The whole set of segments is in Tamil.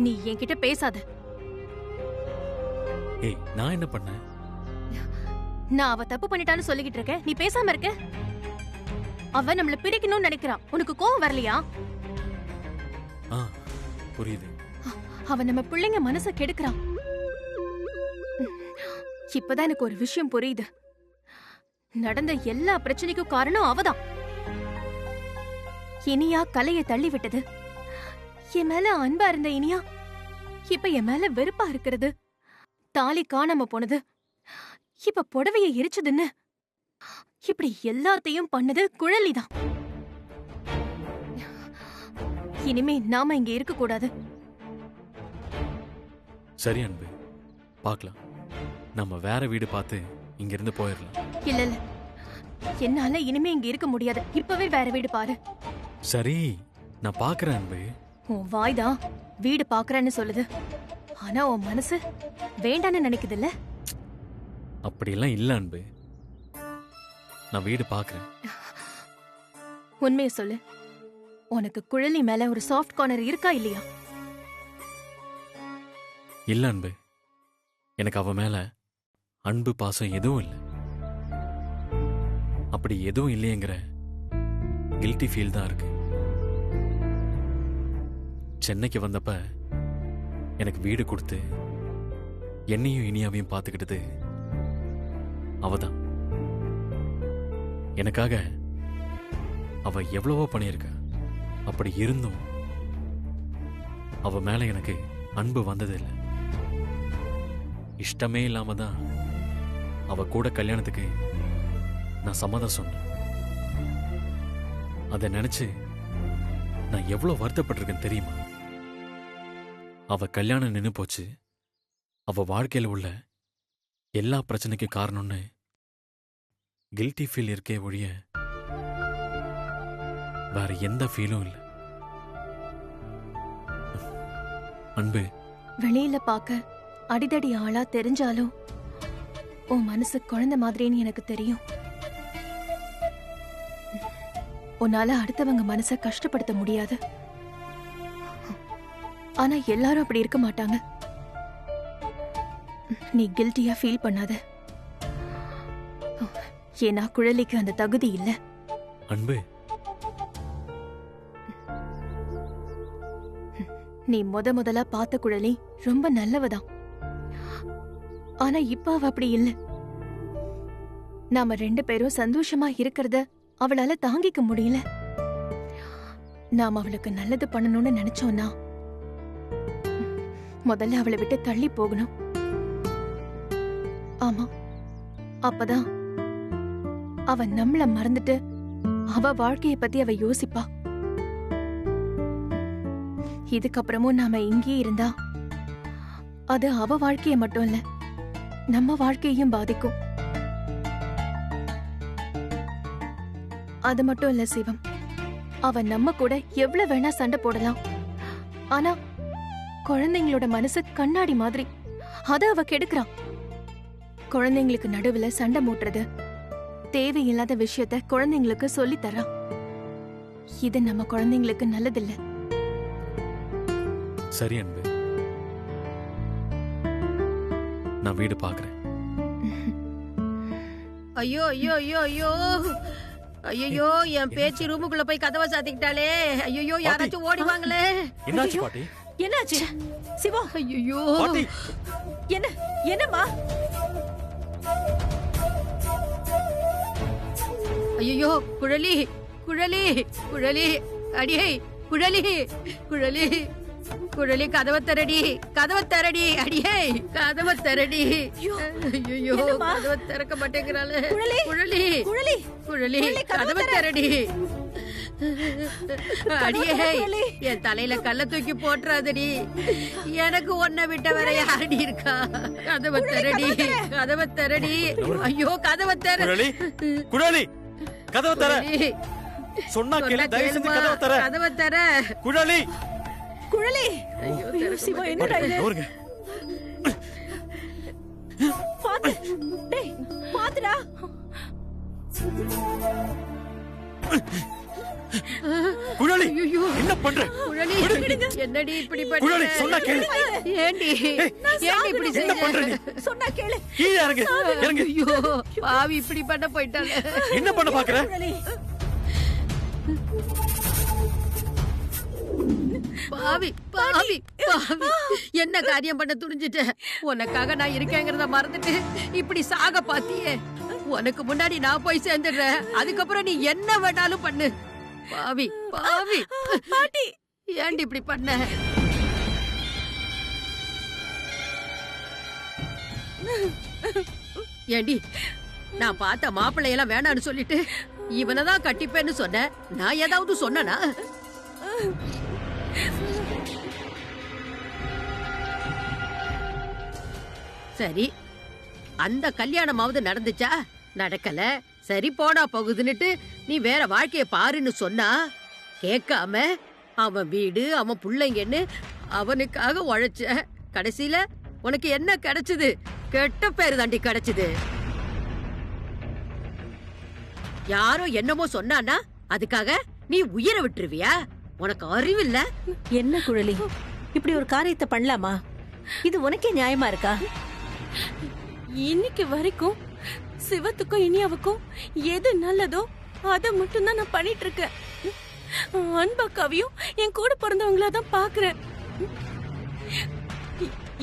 நீ என்கிட்ட பேசாத. ஏய், நான் என்ன பண்ணேன்? நான் அவ தப்பு பண்ணிட்டான்னு சொல்லிக்கிட்டு இருக்க, நீ பேசாம இருக்க. அவ நம்மள பிரிக்கணும்னு நினைக்கிறான். உனக்கு கோவம் வரலையா? புரியுது. அவ நம்ம பிள்ளைங்க மனச கெடுக்கிறான். இப்பதான் எனக்கு ஒரு விஷயம் புரியுது. நடந்த எல்லா பிரச்சனைக்கும் காரணம் அவதான். இனியா கலையை தள்ளி விட்டது. என் மேல அன்பா இருந்த இனியா இப்ப என் மேல வெறுப்பா இருக்கிறது. தாலி காணாம போனது, இப்ப புடவைய எரிச்சதுன்னு, இப்படி எல்லாத்தையும் பண்ணது குழலிதான். இனிமே நாம இங்க இருக்க கூடாது. சரி அன்பு, பார்க்கலாம். நம்ம வேற வீடு பார்த்து இங்க இருந்து போயிடலாம். இல்ல இல்ல, என்னால இனிமே இங்க இருக்க முடியாது. இப்பவே வேற வீடு பாரு. சரி, நான் பாக்குறேன் அன்பு. உன் வாய்தான் வீடு பாக்குறேன்னு சொல்லுது. ஆனா உன் மனசு வேண்டான்னு நினைக்குது இல்ல? அப்படியெல்லாம் இல்ல அன்பு. நான் வீடு பாக்குறேன். உண்மையை சொல்லு, உனக்கு குழலி மேல ஒரு சாஃப்ட் கார்னர் இருக்கா இல்லையா? இல்ல அன்பு, எனக்கு அவ மேல அன்பு பாசம் எதுவும் இல்லை. அப்படி எதுவும் இல்லையேங்கிற கில்ட்டி ஃபீல் தான் இருக்கு. சென்னைக்கு வந்தப்ப எனக்கு வீடு கொடுத்து என்னையும் இனியாவையும் பார்த்துக்கிட்டது அவதான். எனக்காக அவ எவ்வளவோ பண்ணியிருக்கா. அப்படி இருந்தும் அவ மேல எனக்கு அன்பு வந்ததில்லை. இஷ்டமே இல்லாம தான் அவ கூட கல்யாணத்துக்கு நான் சம்மதம் சொன்னேன். அதை நினைச்சு நான் எவ்வளவு வருத்தப்பட்டிருக்கேன் தெரியுமா? அவ கல்யாணம் நின்னு போச்சு. அவ வாழ்க்கையில உள்ள எல்லா பிரச்சனைக்கும் காரணம்னு கில்ட்டி ஃபீல் இருக்கே ஒழிய வேற எந்த ஃபீலும் இல்லை. அன்பு, வெளியில பாக்க அடிதடி ஆளா தெரிஞ்சாலும் உன் மனசு குழந்தை மாதிரின்னு எனக்கு தெரியும். உன்னால அடுத்தவங்க மனச கஷ்டப்படுத்த முடியாது. ஆனா எல்லாரும் அப்படி இருக்க மாட்டாங்க. நீ கில்ட்டியா ஃபீல் பண்ணாத. ஏன்னா குழலிக்கு அந்த தகுதி இல்ல. அன்பு, நீ முதலா பார்த்த குழலி ரொம்ப நல்லவதான். ஆனா இப்ப அவ அப்படி இல்ல. நாம 2 பேரும் சந்தோஷமா இருக்கிறத அவளால தாங்கிக்க முடியல. நாம அவளுக்கு நல்லது பண்ணணும்னு நினைச்சோம்னா முதல்ல அவளை விட்டு தள்ளி போகணும். ஆமா, அப்பதான் அவ நம்மள மறந்துட்டு அவ வாழ்க்கைய பத்தி அவ யோசிப்பா. இதுக்கப்புறமும் நாம இங்கே இருந்தா அது அவ வாழ்க்கைய மட்டும் இல்ல, நம்ம வாழ்க்கையையும் பாதிக்கும். அது மட்டும் இல்ல சிவம், அவ நம்ம கூட எவ்வளவு வேணா சண்டை போடலாம். ஆனா குழந்தைங்களோட மனசு கண்ணாடி மாதிரி, அத அவ கெடுக்கிறான். குழந்தைங்களுக்கு நடுவுல சண்டை மூட்டுறது, தேவையில்லாத விஷயத்த குழந்தைங்களுக்கு சொல்லி தரா. இது நம்ம குழந்தைங்களுக்கு நல்லதில்ல. சரி அன்பு, நான் வீடு பாக்குறேன். ஐயோ ஐயோ ஐயோ ஐயோ ஐயோ, என் பேச்சு ரூமுக்குள்ள போய் கதவை சாத்திக்கிட்டாளே. ஐயோ, யாராச்சும் ஓடி வாங்களே. என்னாச்சு பாட்டி? என்னாச்சு சிவா? ஐயோ, என்னம்மா? ஐயோ, குழலி குழலி குழலி, அடியே குழலி குழலி குழலி, கதவை தரடி, கதவை தரடி, அடியே கதவை தரடி. ஐயோ, கதவை திறக்க மாட்டேங்கிறாளே. குழலி குழலி குழலி, கதவை தரடி. அடியே, என் தலையில கல்ல தூக்கி போட்டுறாதடி. எனக்கு ஒன்ன விட்ட வர யாரடி இருக்கா? கதவை தரடி, கதவை தரடி. ஐயோ, கதவை தர. குழலி, கதவை தர. சொன்னா கேளு, தயவு செஞ்சு கதவை தர. கதவை தர. குழலி குழலி, ஐயோ சிவா, என்னடா இது? பாத்து, டேய் பாத்துடா. குழலி ஐயோ என்ன பண்ற? குழலி என்னடி இப்படி குழலி பண்ண சொன்னா கேளு. ஏண்டி ஏண்டி இப்படி என்ன பண்ற நீ? சொன்னா கேளு. கீழே இறங்கு இறங்கு. ஐயோ பாவி இப்படி பண்ண போயிட்டால என்ன பண்ண பாக்குற? குழலி, பாவி பாவி பாவி என்ன காரியம் பண்ண துணிஞ்சிட்ட? உனக்காக நான் இருக்கேங்கிறத மறந்துட்டு இப்படி சாக பாத்தியே. உனக்கு முன்னாடி நான் போய் சேர்ந்துடுறேன். அதுக்கப்புறம் நீ என்ன வேணாலும் பண்ணு. பாவி பாவி பாட்டி. ஏண்டி இப்படி பண்ண? ஏண்டி நான் பார்த்த மாப்பிள்ளையெல்லாம் வேணான்னு சொல்லிட்டு இவனதான் கட்டிப்பேன்னு சொன்ன. நான் ஏதாவது சொன்னனா? சரி அந்த கல்யாணமாவது நடந்துச்சா? நடக்கல. சரி போனா போகுதுன்னுட்டு நீ வேற வாழ்க்கைய பாருன்னு சொன்னா கேட்காம அவன் வீடு அவன் பிள்ளைங்கன்னு அவனுக்காக உழைச்ச. கடைசியில உனக்கு என்ன கிடைச்சது? கெட்ட பேரு தாண்டி கிடைச்சது. யாரோ என்னமோ சொன்னானா அதுக்காக நீ உயிரை விட்டுருவியா? உனக்கு அறிவில்ல? என்ன குழலி, இப்படி ஒரு காரியத்தை பண்ணலாமா? இது உனக்கே நியாயமா இருக்கா? இன்னைக்கு வரைக்கும் சிவத்துக்கும் இனியாவுக்கும் எது நல்லதோ அதை மட்டும்தான் நான் பண்ணிட்டு இருக்கேன். அன்பாக்காவையும் என் கூட பிறந்தவங்களா தான் பாக்குறேன்.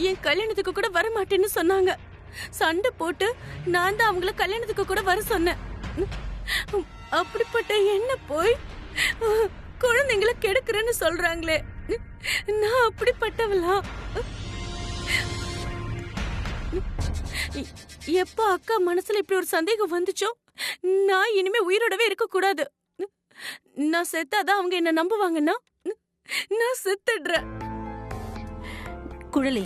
என் கல்யாணத்துக்கு கூட வர மாட்டேன்னு சொன்னாங்க. சண்டை போட்டு நான் தான் அவங்கள கல்யாணத்துக்கு கூட வர சொன்னேன். அப்படிப்பட்ட என்ன போய் குழந்தைங்களை கெடுக்கிறேன்னு சொல்றாங்களே, நான் அப்படிப்பட்டவளா? எப்ப அக்கா மனசுல இப்படி ஒரு சந்தேகம் வந்துச்சோ, நான் இனிமே உயிரோடவே இருக்க கூடாது. நான் செத்தாதான் அவங்க என்ன நம்புவாங்கன்னா நான் செத்துடுறேன். குழலி,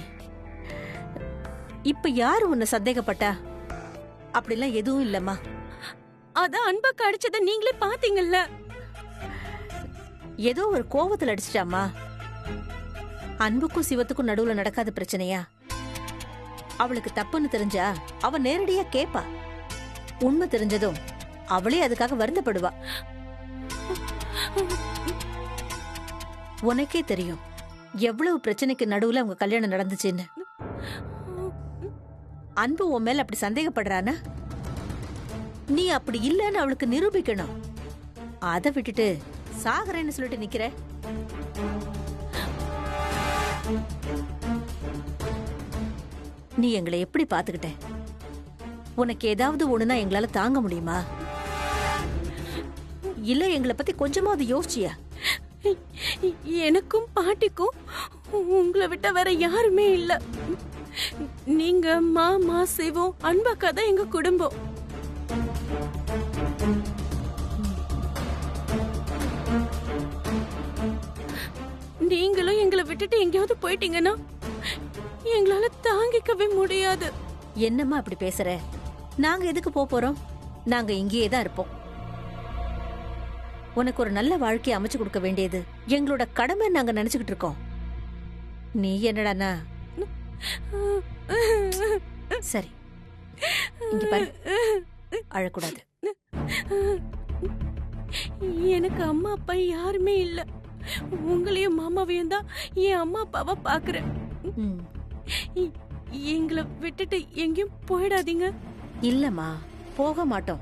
இப்ப யாரு உன்னை சந்தேகப்பட்டா? அப்படிலாம் எதுவும் இல்லம்மா. அதான் அன்பா அடிச்சத நீங்களே பாத்தீங்கல்ல. ஏதோ ஒரு கோவத்துல அடிச்சிட்டாமா. அன்புக்கும் சிவத்துக்கும் நடுவுல நடக்காத பிரச்சனையா? அவளுக்கு தப்புன்னு தெரிஞ்சா அவ நேரடியா கேப்பா. உண்மை தெரிஞ்சதும் அவளே அதுக்காக வருத்தப்படுவா. உனக்கே தெரியும் எவ்வளவு பிரச்சனைக்கு நடுவுல அவங்க கல்யாணம் நடந்துச்சுன்னு. அன்பு உன் மேல அப்படி சந்தேகப்படுறானா? நீ அப்படி இல்லன்னு அவளுக்கு நிரூபிக்கணும். அதை விட்டுட்டு சாகரேன்னு சொல்லிட்டு நிக்கிற. நீ எங்களை எப்படி பாத்துக்கிட்ட? உனக்கு ஏதாவது ஒண்ணுனா எங்களால தாங்க முடியுமா? இல்ல எங்களை பத்தி கொஞ்சமாவது யோசிச்சியா? எனக்கும் பாட்டிக்கும் உங்களை விட்ட வேற யாருமே இல்ல. நீங்க மாமா சிவம் அன்பாக்கா தான் எங்க குடும்பம். நீங்களும் எங்களை விட்டுட்டு எங்கேயாவது போயிட்டீங்கன்னா எங்களால தாங்கிக்கவே முடியாது. என்னம்மா அப்படி பேசுற? நாங்க எதுக்கு போறோம்? நாங்க இங்கேயே தான் இருப்போம். உனக்கு ஒரு நல்ல வாழ்க்கையை அமைச்சு கொடுக்க வேண்டியது எங்களோட கடமை நாங்க நினைச்சுக்கிட்டு இருக்கோம். நீ என்னடானா? சரி, இங்க பாரு, அழக்கூடாது. எனக்கு அம்மா அப்பா யாருமே இல்ல. உங்களையும் மாமாவையும் தான் என் அம்மா அப்பாவா பாக்குறேன். எங்களை விட்டுட்டு எங்கேயும் போயிடாதீங்க. இல்லம்மா, போக மாட்டோம்.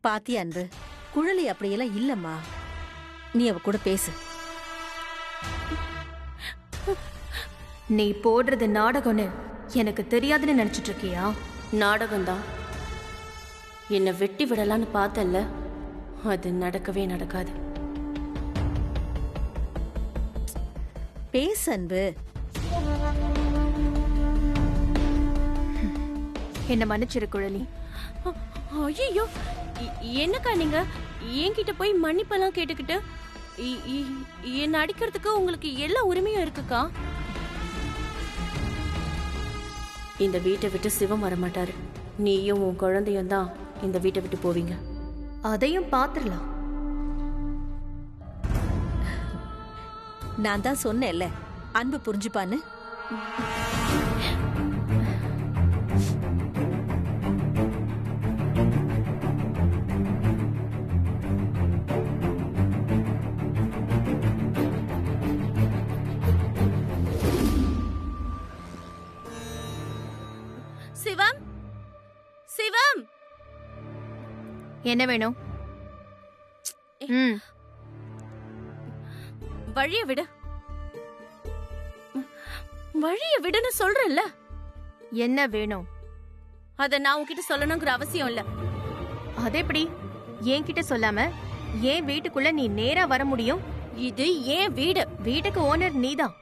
பாத்தி அன்பு, குழலி அப்படியெல்லாம் இல்லம்மா. நீ அவ கூட பேசு. நீ போடுறது நாடகம்னு எனக்கு தெரியாதுன்னு நினைச்சிட்டு இருக்கியா? நாடகம்தான். என்னை வெட்டி விடலான்னு பார்த்தல்ல, அது நடக்கவே நடக்காது. பேசு அன்பு. என்ன மன்னிச்சிரு குழலி. ஐயோ, என்னக்கா நீங்க என்கிட்ட போய் மன்னிப்பெல்லாம் கேட்டுக்கிட்டு என்ன அடிக்கிறதுக்கு உங்களுக்கு எல்லா உரிமையும் இருக்குக்கா. இந்த வீட்டை விட்டு சிவம் வரமாட்டாரு. நீயும் உன் குழந்தையும் தான் இந்த வீட்டை விட்டு போவீங்க. அதையும் பாத்துடலாம். நான் தான் சொன்னேன்ல, அன்பு புரிஞ்சுப்பான்னு. என்ன வேணும்? ம், வழிய விடு. வழிய விடுன்னு சொல்றேன்ல. என்ன வேணும்? அத நான் உன்கிட்ட சொல்லணுங்கிற அவசியம் இல்ல. அதெப்படி என்கிட்ட சொல்லாம ஏன் வீட்டுக்குள்ள நீ நேரா வர முடியும்? இது ஏன் வீடு. வீட்டுக்கு ஓனர் நீதான்.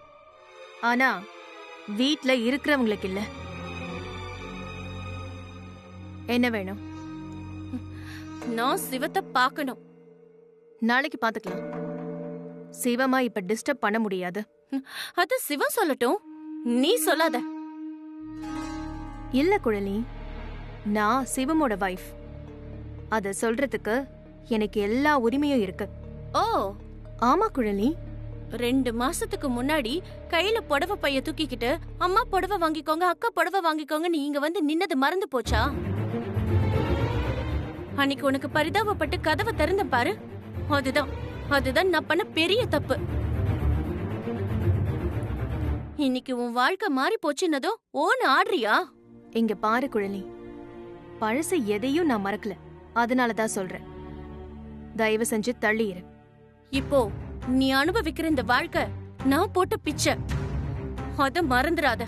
ஆனா வீட்ல இருக்கிறவங்களுக்கு இல்ல. என்ன வேணும்? நான் சிவத்தை பார்க்கணும். நாளைக்கு பாத்துக்கலாம். சிவமா இப்ப டிஸ்டர்ப் பண்ண முடியாது. அது சிவம் சொல்லட்டும், நீ சொல்லாத. இல்ல குழலி, நான் சிவமோட வைஃப். அத சொல்றதுக்கு எனக்கு எல்லா உரிமையும் இருக்கு. ஓ, ஆமா குழலி. 2 மாசத்துக்கு முன்னாடி கையில புடவை பைய தூக்கிக்கிட்டு அம்மா புடவை வாங்கிக்கோங்க, அக்கா புடவை வாங்கிக்கோங்க, நீ இங்க வந்து நின்னது மறந்து போச்சா? அன்னைக்கு உனக்கு பரிதாபப்பட்டு கதவை திறந்த பாரு. அதுதான் நான் பண்ண பெரிய தப்பு. இன்னைக்கு உன் வாழ்க்கை மாறி போச்சுன்னதோ ஓன்னு ஆடுறியா? இங்க பாரு குழலி, பழச எதையும் நான் மறக்கல. அதனாலதான் சொல்றேன், தயவு செஞ்சு தள்ளியிரு. இப்போ நீ அனுபவிக்கிற இந்த வாழ்க்கை நான் போட்ட பிச்சை, அத மறந்துடாத.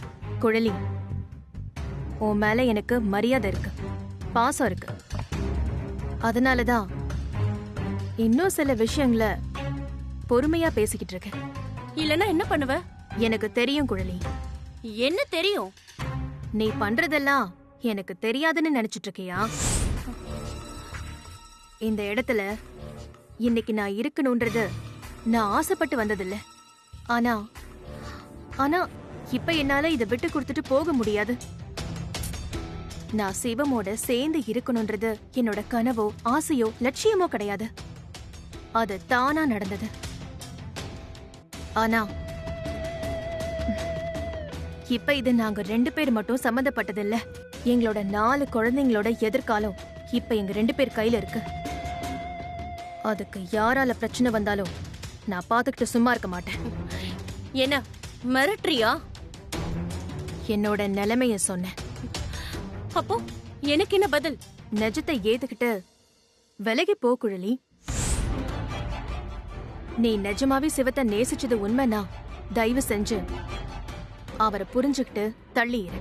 குழலி, உன் மேல எனக்கு மரியாதை இருக்கு, பாசம் இருக்கு. அதனாலதான் இன்னும் சில விஷயங்களை பொறுமையா பேசிக்கிட்டு இருக்கேன். இல்லனா என்ன பண்ணுவ? எனக்கு தெரியும் குழலி. என்ன தெரியும்? நீ பண்றதெல்லாம் எனக்கு தெரியாதுன்னு நினைச்சிட்டு இருக்கியா? இந்த இடத்துல இன்னைக்கு நான் இருக்கணும்ன்றது நான் ஆசைப்பட்டு வந்ததில்ல. ஆனா ஆனா இப்ப என்னால இதை விட்டு கொடுத்துட்டு போக முடியாது. நான் சிவமோட சேர்ந்து இருக்கணும்ன்றது என்னோட கனவோ ஆசையோ லட்சியமோ கிடையாது. அது தானா நடந்தது. ஆனா இப்ப இது நாங்க 2 பேர் மட்டும் சம்மந்தப்பட்டதில்ல. எங்களோட 4 குழந்தைங்களோட எதிர்காலம் இப்ப எங்க 2 பேர் கையில இருக்கு. அதுக்கு யாரால பிரச்சனை வந்தாலும் நான் பாத்துக்கிட்டு சும்மா இருக்க மாட்டேன். என்ன மிரட்டுறியா? என்னோட நிலைமைய சொன்னேன். அப்போ எனக்கு என்ன பதில்? நிஜத்தை ஏத்துக்கிட்டு விலகி போ குழலி. நீ நிஜமாவே சிவத்தை நேசிச்சது உண்மைனா தயவு செஞ்சு அவரை புரிஞ்சுக்கிட்டு தள்ளியிரு.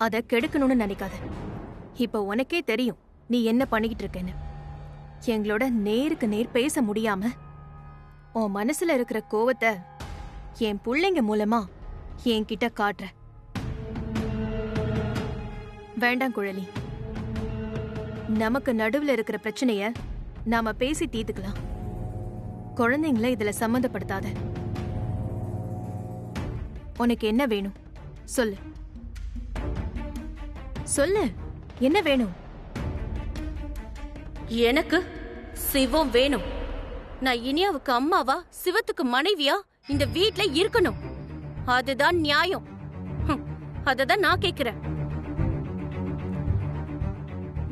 அத கெடுக்கணும்னு நினைக்காத. இப்ப உனக்கே தெரியும் நீ என்ன பண்ணிக்கிட்டு இருக்கேன்னு. எங்களோட நேருக்கு நேர் பேச முடியாம உன் மனசுல இருக்கிற கோவத்தை என் புள்ளைங்க மூலமா என்கிட்ட காட்டுற. வேண்டாம் குழலி, நமக்கு நடுவுல இருக்கிற பிரச்சனைய நாம பேசி தீர்த்துக்கலாம். குழந்தைங்கள இதுல சம்மந்தப்படுத்தாத. உனக்கு என்ன வேணும் சொல்லு. சொல்லு, என்ன வேணும்? எனக்கு சிவம் வேணும். நான் இனியாவுக்கு அம்மாவா சிவத்துக்கு மனைவியா இந்த வீட்ல இருக்கணும். அதுதான் நியாயம். அததான் நான் கேக்குறேன்.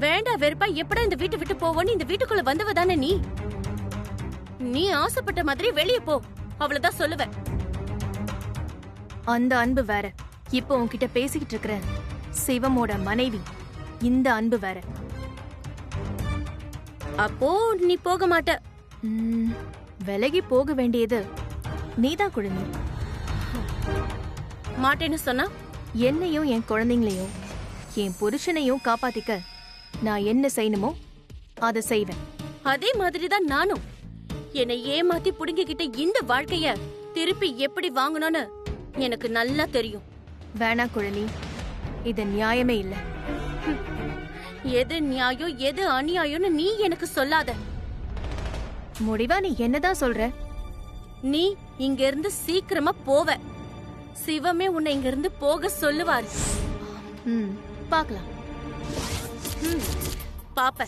வேண்டா வெறுப்பா எப்படா இந்த வீட்டை விட்டு போவோன்னு இந்த வீட்டுக்குள்ள வந்தவதானே நீ. நீ ஆசைப்பட்ட மாதிரி வெளியே போ, அவ்வளவுதான் சொல்லுவேன். அந்த அன்பு வேற. இப்போ உன்கிட்ட பேசிக்கிட்டு இருக்கிற சிவமோட மனைவி. இந்த அன்பு வேற. அப்போ நீ போக மாட்ட. விலகி போக வேண்டியது நீதான் குழந்தை. மாட்டேன்னு சொன்னா என்னையும் என் குழந்தைங்களையும் என் புருஷனையும் காப்பாத்திக்க நான் என்ன செய்யணுமோ அதை செய்வேன். அதே மாதிரிதான் நானும். என்னை ஏமாத்தி புடுங்கிக்கிட்ட இந்த வாழ்க்கைய திருப்பி எப்படி வாங்கணும்னு எனக்கு நல்லா தெரியும். வேணா குழலி, இது நியாயமே இல்ல. எது நியாயம் எது அநியாயம்னு நீ எனக்கு சொல்லாத. முடிவா நீ என்னதான் சொல்ற? நீ இங்க இருந்து சீக்கிரமா போவ. சிவமே உன்னை இங்க இருந்து போக சொல்லுவாரு. பாக்கலாம். பாப்ப.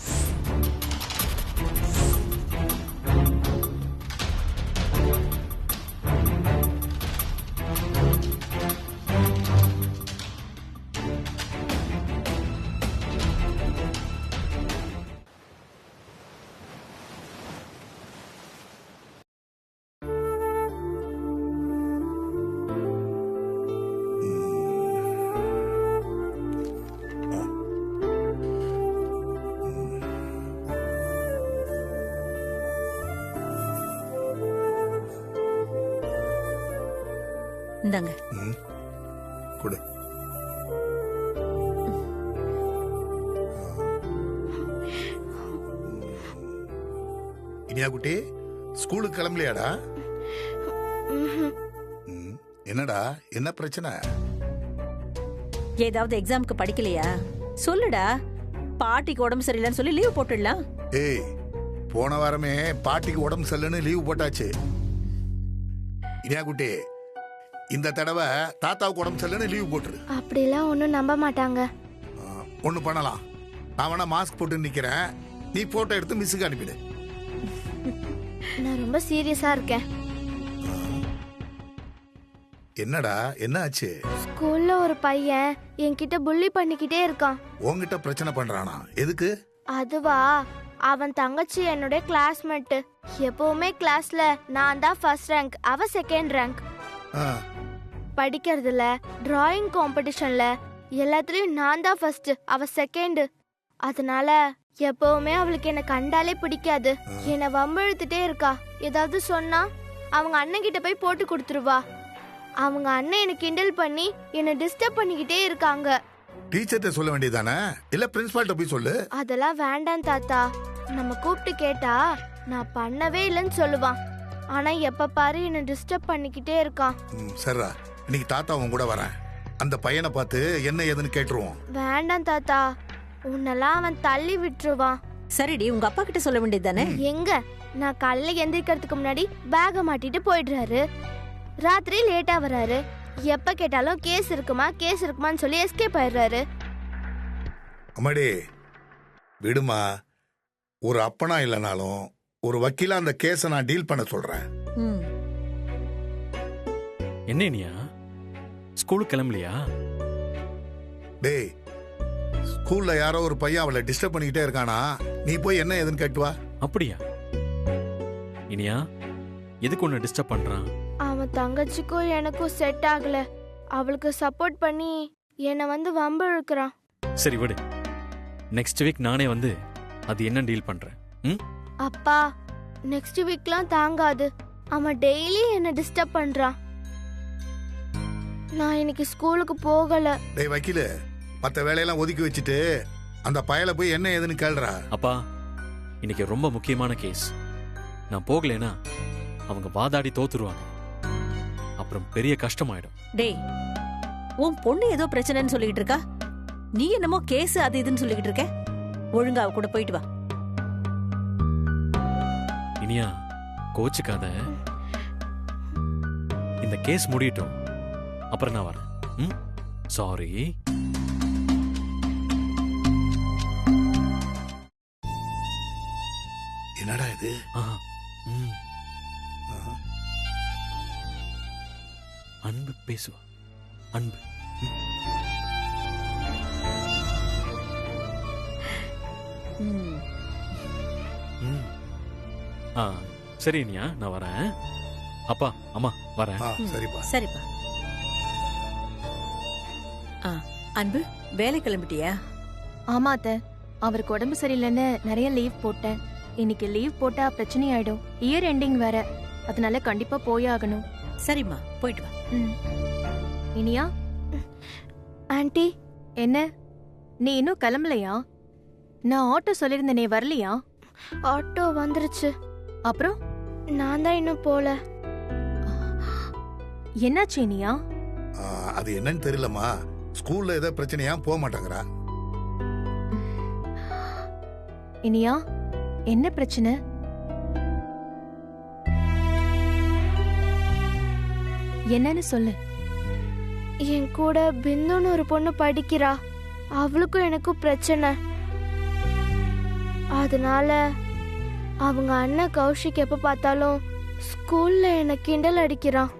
இந்தாங்க. கொடு. இனியா குட்டி, ஸ்கூலுக்கு கிளம்பலையாடா? என்னடா, என்ன பிரச்சனை? ஏதாவது எக்ஸாம்க்கு படிக்கலையா? சொல்லுடா. பாட்டிக்கு உடம்பு சரியில்லைன்னு சொல்லி லீவ் போட்டுடலாம். ஏய், போன வாரமே பாட்டிக்கு உடம்பு சரியில்லைன்னு லீவ் போட்டாச்சு. இனியா குட்டி, இந்த தடவை தாத்தாவுக்கு உடம்பு சரியில்லைன்னு லீவ் போட்டுரு. அப்படிலாம் ஒன்றும் நம்ப மாட்டாங்க. ஒண்ணு பண்ணலாம், நான் வேணா மாஸ்க் போட்டு நிக்கிறேன், நீ போட்டோ எடுத்து மிஸ்ஸுக்கு அனுப்பிடு. நான் ரொம்ப சீரியஸா இருக்கேன். என்னடா, என்ன ஆச்சு? ஸ்கூல்ல ஒரு பையன் என்கிட்ட புள்ளி பண்ணிக்கிட்டே இருக்கான். உன்கிட்ட பிரச்சனை பண்றானா? எதுக்கு? அதுவா, அவன் தங்கச்சி என்னுடைய கிளாஸ்மேட். எப்பவுமே கிளாஸ்ல நான் தான் ஃபர்ஸ்ட் ரேங்க், அவ செகண்ட் ரேங்க். ஆ, படிக்கிறதுல, டிராயிங் காம்படிஷன்ல எல்லாத்துலயும் நான் தான் ஃபர்ஸ்ட், அவ செகண்ட். அதனால எப்பவுமே அவளுக்கு என்ன கண்டாலே பிடிக்காது. என்னை வம்பிழுத்துட்டே இருக்கா. ஏதாவது சொன்னா அவங்க அண்ணன் கிட்ட போய் போட்டு கொடுத்துருவா. அவங்க அண்ணன் என்ன கிண்டல் பண்ணி என்ன டிஸ்டர்ப் பண்ணிக்கிட்டே இருக்காங்க. டீச்சர்ட்ட சொல்ல வேண்டியதானே, இல்ல பிரின்சிபால்ட்ட போய் சொல்லு. அதெல்லாம் வேண்டாம் தாத்தா. நம்ம கூப்பிட்டு கேட்டா நான் பண்ணவே இல்லைன்னு சொல்லுவான். ஆனா எப்ப பாரு என்ன டிஸ்டர்ப் பண்ணிக்கிட்டே இருக்கான். சரிடா, இன்னைக்கு தாத்தா உன் கூட வரேன். அந்த பையனை பார்த்து என்ன ஏதுன்னு கேட்டுருவோம். வேண்டாம் தாத்தா, உன்னெல்லாம் அவன் தள்ளி விட்டுருவான். சரிடி, உங்க அப்பா கிட்ட சொல்ல வேண்டியது தானே? எங்க, நான் காலையில எந்திரிக்கிறதுக்கு முன்னாடி பேக மாட்டிட்டு போயிடுறாரு. ராத்திரி லேட்டா வராரு. எப்ப கேட்டாலும் கேஸ் இருக்குமான்னு சொல்லி எஸ்கேப் ஆயிடுறாரு. அம்மாடி விடுமா, ஒரு அப்பனா இல்லைனாலும் ஒரு வக்கீலா அந்த கேஸை நான் டீல் பண்ண சொல்றேன். ம். என்ன இனியா, ஸ்கூலுக்கு கிளம்பலையா? டேய், ஸ்கூல்ல யாரோ ஒரு பையன் அவளை டிஸ்டர்ப் பண்ணிக்கிட்டே இருக்கானா, நீ போய் என்ன ஏதுன்னு கேட்டு வா. அப்படியா? இனியா, எதுக்கு உன்னை டிஸ்டர்ப் பண்றான்? அவன் தங்கச்சிக்கும் எனக்கும் செட் ஆகல. அவளுக்கு சப்போர்ட் பண்ணி என்னை வந்து வம்பு இழுக்கிறான். சரி விடு, நெக்ஸ்ட் வீக் நானே வந்து அது என்ன டீல் பண்றேன். ம்? அப்பா, நெக்ஸ்ட் வீக்லாம் தாங்காது. அவன் டெய்லி என்ன டிஸ்டர்ப் பண்றான். நான் இன்னைக்கு ஸ்கூலுக்கு போகல. டேய் வக்கீலு, மற்ற வேலையெல்லாம் ஒதுக்கி வச்சுட்டு அந்த பயலை போய் என்ன ஏதுன்னு கேளுடா. அப்பா, இன்னைக்கு ரொம்ப முக்கியமான கேஸ். நான் போகலைன்னா அவங்க வாதாடி தோத்துருவாங்க. அப்புறம் பெரிய கஷ்டமாயிடும். டேய், உன் பொண்ணு ஏதோ பிரச்சனைன்னு சொல்லிட்டு இருக்கா, நீ என்னமோ கேஸ் அது இதுன்னு சொல்லிட்டு இருக்க. ஒழுங்கா அவ கூட போயிட்டு வா. இனியா, கோச்சுக்காத. இந்த கேஸ் முடியட்டும், அப்புறம் நான் வரேன். ம்? சாரி. என்னடா இது? ம். அன்பு பேசுவா, அன்பு. ம். ம். ஆ, சரி இனியா, நான் வரேன். அப்பா அம்மா வரேன். சரிப்பா. சரிப்பா. அன்பு, வேலை கிளம்பிட்டியா? ஆமா அத்தை, அவருக்கு உடம்பு சரியில்லைன்னு நிறைய லீவ் போட்டேன். இன்னைக்கு லீவ் போட்டா பிரச்சனை ஆயிடும். இயர் எண்டிங் வேற, அதனால கண்டிப்பா போயாகணும். சரிம்மா, போயிட்டு வா. இனியா, ஆன்ட்டி, என்ன நீ இன்னும் கிளம்பலையா? நான் ஆட்டோ சொல்லியிருந்தேனே, வரலையா? ஆட்டோ வந்துருச்சு. அப்புறம் நான் தான் இன்னும் போல. என்னாச்சு இனியா? அது என்னன்னு தெரியலம்மா, ஸ்கூல்ல ஏதோ பிரச்சனையா போக மாட்டாங்கறா. இனியா, என்ன பிரச்சனை? என்னன்னு சொல்லு. என் கூட பிந்துன்னு ஒரு பொண்ணு படிக்கிறா. அவளுக்கும் எனக்கும் பிரச்சனை. அதனால அவங்க அண்ணன் கௌஷிக் எப்ப பார்த்தாலும் ஸ்கூல்ல என்ன கிண்டல் அடிக்கிறான்.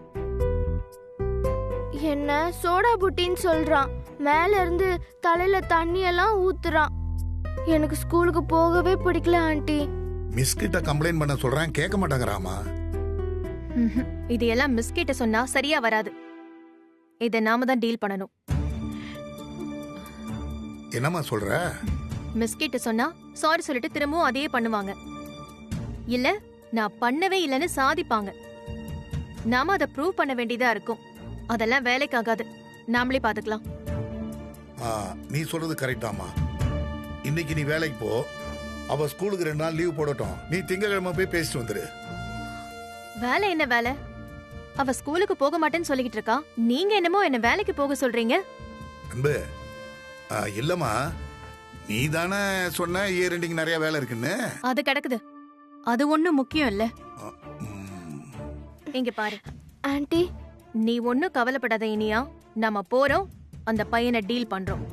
என்ன சோடா புட்டின்னு சொல்றான். மேல இருந்து தலையில தண்ணி எல்லாம் ஊத்துறான். எனக்கு ஸ்கூலுக்கு போகவே பிடிக்கல ஆண்டி. மிஸ் கிட்ட கம்ப்ளைண்ட் பண்ண சொல்றேன், கேட்க மாட்டாங்கறாமா. இது எல்லாம் மிஸ் கிட்ட சொன்னா சரியா வராது. இத நாம தான் டீல் பண்ணணும். என்னம்மா சொல்ற? மிஸ் கிட்ட சொன்னா சாரி சொல்லிட்டு திரும்பவும் அதையே பண்ணுவாங்க. இல்ல நான் பண்ணவே இல்லைன்னு சாதிப்பாங்க. நாம அதை ப்ரூவ் பண்ண வேண்டியதா இருக்கும். அதெல்லாம் வேலைக்கு ஆகாது. நாமளே பாத்துக்கலாம். நீ சொல்றது கரெக்டாமா. இன்னைக்கு நீ வேலைக்கு போ. அவ ஸ்கூலுக்கு 2 நாள் லீவ் போடட்டும். நீ திங்கக்கிழமை போய் பேசிட்டு வந்துரு. வேலை என்ன வேலை? அவ ஸ்கூலுக்கு போக மாட்டேன்னு சொல்லிக்கிட்டு இருக்கா. நீங்க என்னமோ என்ன வேலைக்கு போக சொல்றீங்க? அன்பு, இல்லம்மா, நீ தானே சொன்ன இயர் எண்டிங் நிறைய வேலை இருக்குன்னு. அது கிடக்குது. அது ஒண்ணும் முக்கியம் இல்ல. இங்க பாரு ஆண்டி, நீ ஒண்ணும் கவலைப்படாத இனியா. நாம போறோம், அந்த பையனை டீல் பண்றோம்.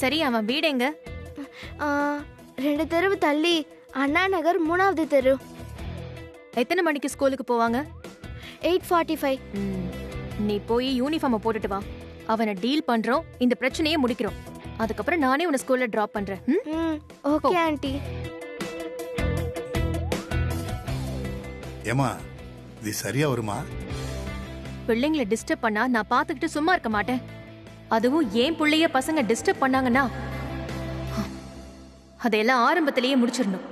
சரி, அவன் வீடு எங்க? 2 தெருவு தள்ளி அண்ணா நகர் 3வது தெரு. எத்தனை மணிக்கு ஸ்கூலுக்கு போவாங்க? 8:45. நீ போய் யூனிஃபார்மை போட்டுட்டு வா. அவனை டீல் பண்றோம், இந்த பிரச்சனையே முடிக்கிறோம். அதுக்கப்புறம் நானே உன்னை ஸ்கூல்ல டிராப் பண்றேன். Okay aunty. ஏமா, இது சரியா வருமா? பிள்ளைங்களை டிஸ்டர்ப் பண்ணா நான் பாத்துக்கிட்டு சும்மா இருக்க மாட்டேன். அதுவும் ஏன் பிள்ளைய பசங்க டிஸ்டர்ப் பண்ணாங்கன்னா அதையெல்லாம் ஆரம்பத்திலேயே முடிச்சிடணும்.